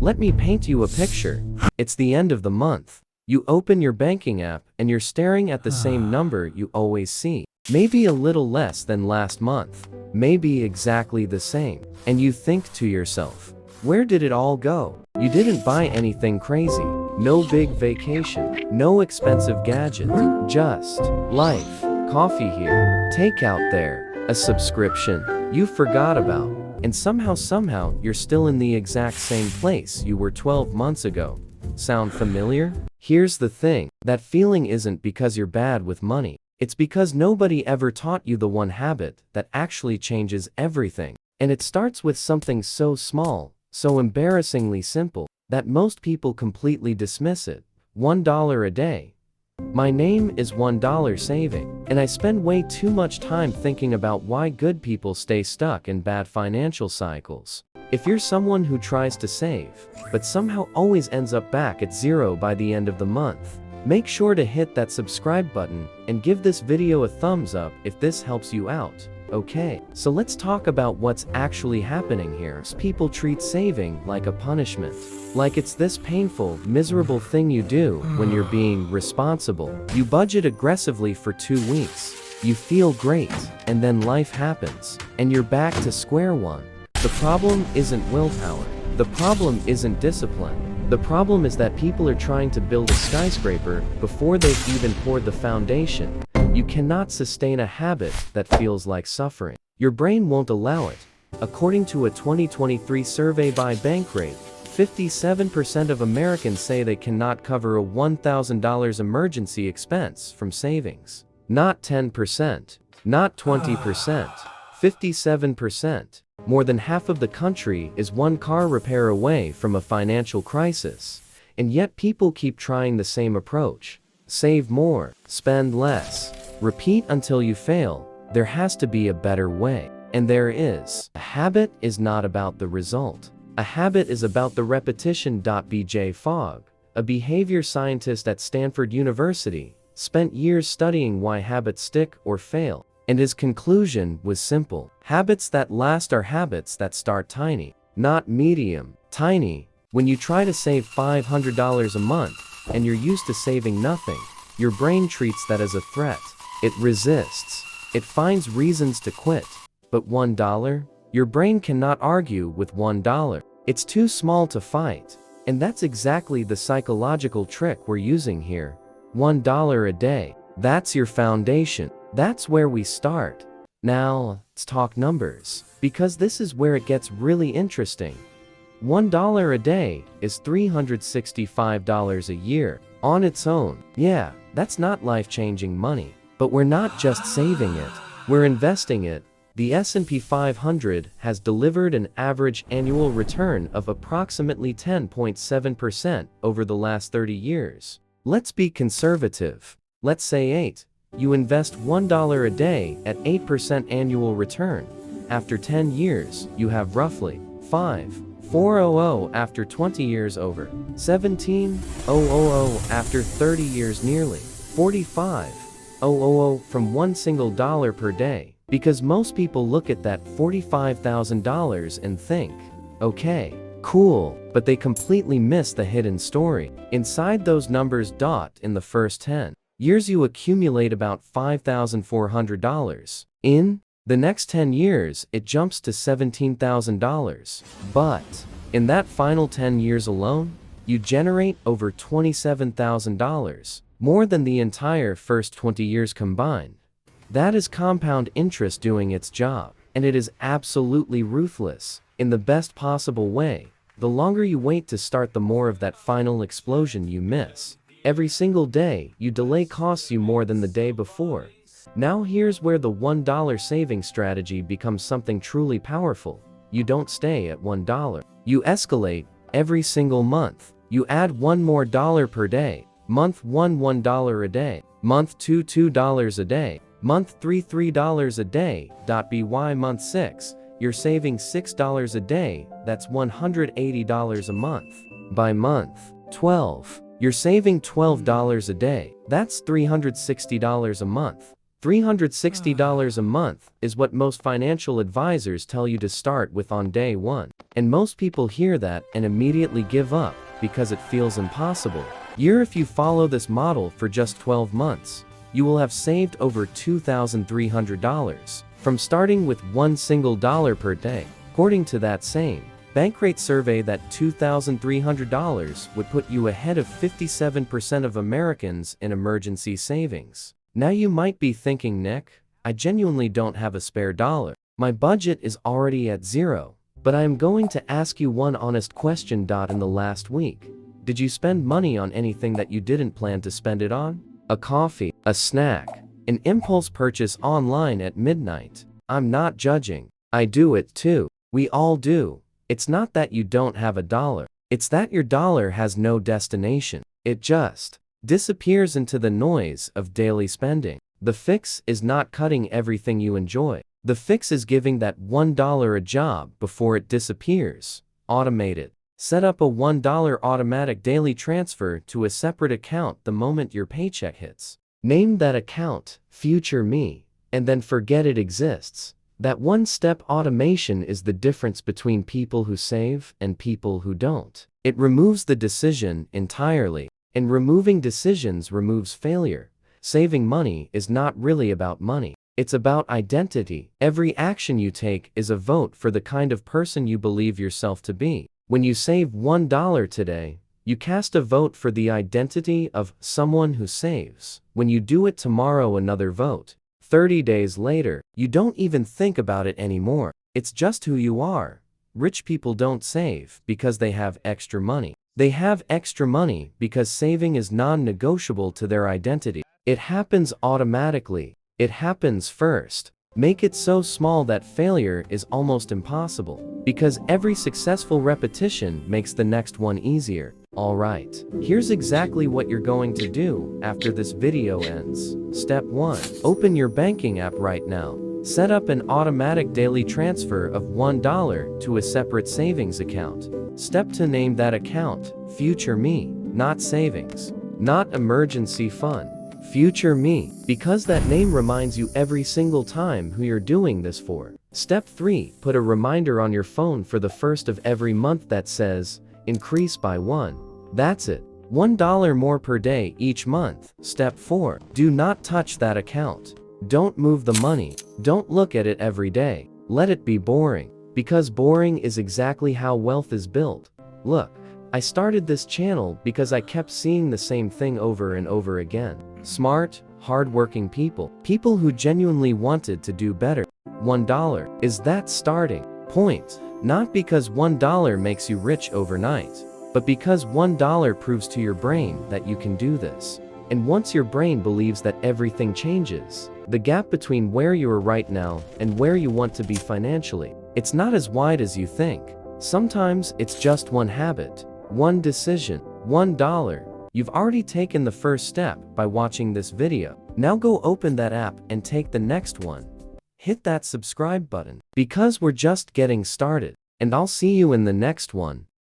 Let me paint you a picture. It's the end of the month. You open your banking app and you're staring at the same number you always see. Maybe a little less than last month. Maybe exactly the same. And you think to yourself, where did it all go? You didn't buy anything crazy. No big vacation. No expensive gadget. Just life. Coffee here. Takeout there. A subscription you forgot about. And somehow you're still in the exact same place you were 12 months ago. Sound familiar? Here's the thing. That feeling isn't because you're bad with money. It's because nobody ever taught you the one habit that actually changes everything. And it starts with something so small, so embarrassingly simple, that most people completely dismiss it. $1 a day. My name is $1 saving, and I spend way too much time thinking about why good people stay stuck in bad financial cycles. If you're someone who tries to save, but somehow always ends up back at zero by the end of the month, make sure to hit that subscribe button and give this video a thumbs up if this helps you out. Okay, so let's talk about what's actually happening here. People treat saving like a punishment. Like it's this painful, miserable thing you do when you're being responsible. You budget aggressively for 2 weeks. You feel great, and then life happens, and you're back to square one. The problem isn't willpower. The problem isn't discipline. The problem is that people are trying to build a skyscraper before they've even poured the foundation. You cannot sustain a habit that feels like suffering. Your brain won't allow it. According to a 2023 survey by Bankrate, 57% of Americans say they cannot cover a $1,000 emergency expense from savings. Not 10%, not 20%, 57%. More than half of the country is one car repair away from a financial crisis. And yet people keep trying the same approach. Save more, spend less, repeat until you fail. There has to be a better way. And there is. A habit is not about the result. A habit is about the repetition. B.J. Fogg, a behavior scientist at Stanford University, spent years studying why habits stick or fail. And his conclusion was simple. Habits that last are habits that start tiny, not medium, tiny. When you try to save $500 a month, and you're used to saving nothing, your brain treats that as a threat. It resists. It finds reasons to quit. But $1? Your brain cannot argue with $1. It's too small to fight. And that's exactly the psychological trick we're using here. $1 a day. That's your foundation. That's where we start. Now, let's talk numbers, because this is where it gets really interesting. $1 a day is $365 a year. On its own, yeah, that's not life-changing money. But we're not just saving it, we're investing it. The S&P 500 has delivered an average annual return of approximately 10.7% over the last 30 years. Let's be conservative. Let's say 8. You invest $1 a day at 8% annual return. After 10 years, you have roughly 5,400 after 20 years over 17,000 after 30 years, nearly 45,000 from one single dollar per day. Because most people look at that $45,000 and think, okay, cool, but they completely miss the hidden story. Inside those numbers. In the first 10 years you accumulate about $5,400. In the next 10 years it jumps to $17,000. But in that final 10 years alone, you generate over $27,000, more than the entire first 20 years combined. That is compound interest doing its job, and it is absolutely ruthless, in the best possible way. The longer you wait to start, the more of that final explosion you miss. Every single day you delay costs you more than the day before. Now here's where the $1 saving strategy becomes something truly powerful. You don't stay at $1. You escalate every single month. You add one more dollar per day. Month 1, $1 a day. Month 2, $2 a day. Month 3, $3 a day. By month 6, you're saving $6 a day. That's $180 a month. By month 12, you're saving $12 a day. That's $360 a month. $360 a month is what most financial advisors tell you to start with on day one. And most people hear that and immediately give up because it feels impossible. If you follow this model for just 12 months, you will have saved over $2,300 from starting with one single dollar per day. According to that same Bankrate survey, that $2,300 would put you ahead of 57% of Americans in emergency savings. Now you might be thinking, Nick, I genuinely don't have a spare dollar. My budget is already at zero. But I am going to ask you one honest question. In the last week, did you spend money on anything that you didn't plan to spend it on? A coffee, a snack, an impulse purchase online at midnight? I'm not judging. I do it too. We all do. It's not that you don't have a dollar. It's that your dollar has no destination. It just disappears into the noise of daily spending. The fix is not cutting everything you enjoy. The fix is giving that $1 a job before it disappears. Automate it. Set up a $1 automatic daily transfer to a separate account the moment your paycheck hits. Name that account Future Me, and then forget it exists. That one-step automation is the difference between people who save and people who don't. It removes the decision entirely. And removing decisions removes failure. Saving money is not really about money. It's about identity. Every action you take is a vote for the kind of person you believe yourself to be. When you save $1 today, you cast a vote for the identity of someone who saves. When you do it tomorrow, another vote. 30 days later, you don't even think about it anymore. It's just who you are. Rich people don't save because they have extra money. They have extra money because saving is non-negotiable to their identity. It happens automatically. It happens first. Make it so small that failure is almost impossible, because every successful repetition makes the next one easier. Alright, here's exactly what you're going to do after this video ends. Step 1. Open your banking app right now. Set up an automatic daily transfer of $1 to a separate savings account. Step 2. Name that account Future Me, not savings, not emergency fund. Future Me, because that name reminds you every single time who you're doing this for. Step 3. Put a reminder on your phone for the first of every month that says, increase by 1. That's it. $1 more per day each month. Step 4. Do not touch that account. Don't move the money. Don't look at it every day. Let it be boring. Because boring is exactly how wealth is built. Look, I started this channel because I kept seeing the same thing over and over again. Smart, hard-working people. People who genuinely wanted to do better. $1 is that starting point. Not because $1 makes you rich overnight, but because $1 proves to your brain that you can do this. And once your brain believes that, everything changes. The gap between where you are right now and where you want to be financially, it's not as wide as you think. Sometimes it's just one habit, one decision, $1. You've already taken the first step by watching this video. Now go open that app and take the next one. Hit that subscribe button, because we're just getting started. And I'll see you in the next one.